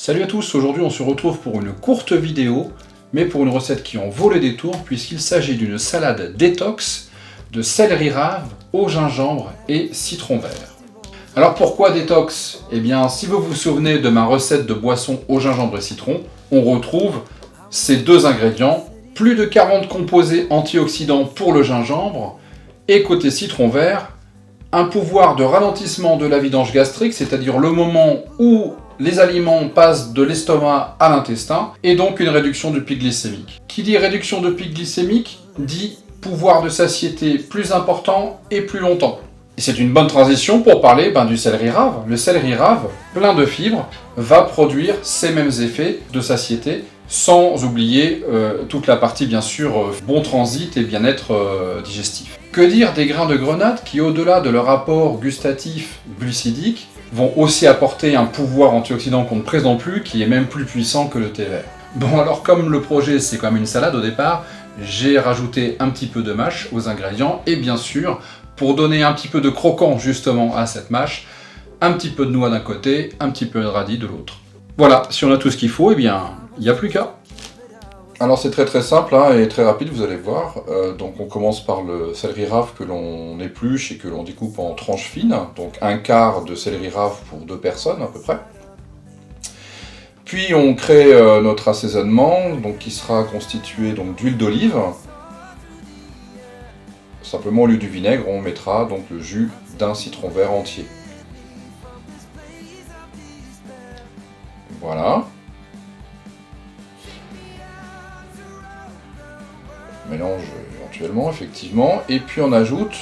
Salut à tous, aujourd'hui on se retrouve pour une courte vidéo, mais pour une recette qui en vaut le détour, puisqu'il s'agit d'une salade détox de céleri rave au gingembre et citron vert. Alors pourquoi détox? Eh bien, si vous vous souvenez de ma recette de boisson au gingembre et citron, on retrouve ces deux ingrédients, plus de 40 composés antioxydants pour le gingembre, et côté citron vert, un pouvoir de ralentissement de la vidange gastrique, c'est-à-dire le moment où les aliments passent de l'estomac à l'intestin, et donc une réduction du pic glycémique. Qui dit réduction de pic glycémique, dit pouvoir de satiété plus important et plus longtemps. Et c'est une bonne transition pour parler du céleri rave. Le céleri rave, plein de fibres, va produire ces mêmes effets de satiété, sans oublier toute la partie bien sûr bon transit et bien-être digestif. Que dire des grains de grenade qui, au-delà de leur apport gustatif glucidique, vont aussi apporter un pouvoir antioxydant qu'on ne présente plus, qui est même plus puissant que le thé vert. Bon, alors comme le projet c'est quand même une salade au départ, j'ai rajouté un petit peu de mâche aux ingrédients, et bien sûr, pour donner un petit peu de croquant justement à cette mâche, un petit peu de noix d'un côté, un petit peu de radis de l'autre. Voilà, si on a tout ce qu'il faut, eh bien, il n'y a plus qu'à. Alors c'est très simple et très rapide, vous allez voir. Donc on commence par le céleri rave que l'on épluche et que l'on découpe en tranches fines. Donc un quart de céleri rave pour 2 personnes à peu près. Puis on crée notre assaisonnement, donc qui sera constitué d'huile d'olive. Simplement au lieu du vinaigre, on mettra donc le jus d'un citron vert entier. Voilà. Mélange éventuellement, effectivement, et puis on ajoute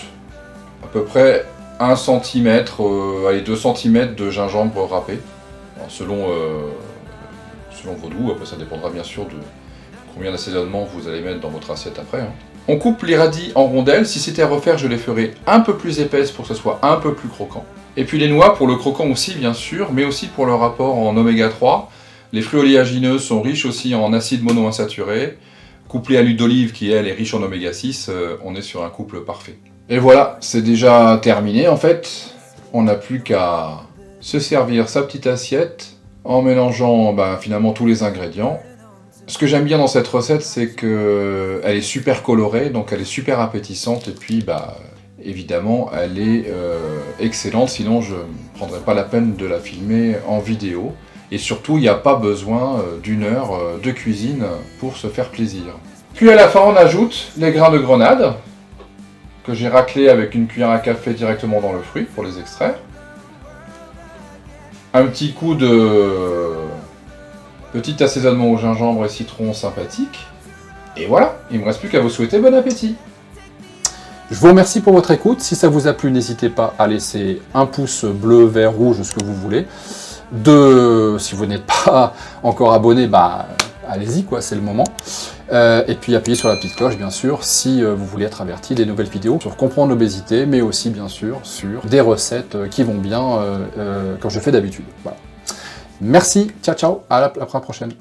à peu près 1 cm, allez 2 cm de gingembre râpé, alors, selon vos goûts. Après ça dépendra bien sûr de combien d'assaisonnement vous allez mettre dans votre assiette après. On coupe les radis en rondelles, si c'était à refaire je les ferais un peu plus épaisses pour que ce soit un peu plus croquant. Et puis les noix pour le croquant aussi bien sûr, mais aussi pour leur apport en oméga 3. Les fruits oléagineux sont riches aussi en acides monoinsaturés. Couplé à l'huile d'olive qui elle est riche en oméga 6, on est sur un couple parfait. Et voilà, c'est déjà terminé en fait. On n'a plus qu'à se servir sa petite assiette en mélangeant finalement tous les ingrédients. Ce que j'aime bien dans cette recette, c'est qu'elle est super colorée, donc elle est super appétissante, et puis évidemment elle est excellente, sinon je ne prendrais pas la peine de la filmer en vidéo. Et surtout, il n'y a pas besoin d'1 heure de cuisine pour se faire plaisir. Puis à la fin, on ajoute les grains de grenade, que j'ai raclés avec une cuillère à café directement dans le fruit pour les extraire. Un petit coup de petit assaisonnement au gingembre et citron sympathique. Et voilà, il ne me reste plus qu'à vous souhaiter bon appétit. Je vous remercie pour votre écoute. Si ça vous a plu, n'hésitez pas à laisser un pouce bleu, vert, rouge, ce que vous voulez. Si vous n'êtes pas encore abonné, allez-y, quoi, c'est le moment. Et puis appuyez sur la petite cloche, bien sûr, si vous voulez être averti des nouvelles vidéos sur comprendre l'obésité, mais aussi, bien sûr, sur des recettes qui vont bien, comme je fais d'habitude. Voilà. Merci, ciao, ciao, à la prochaine.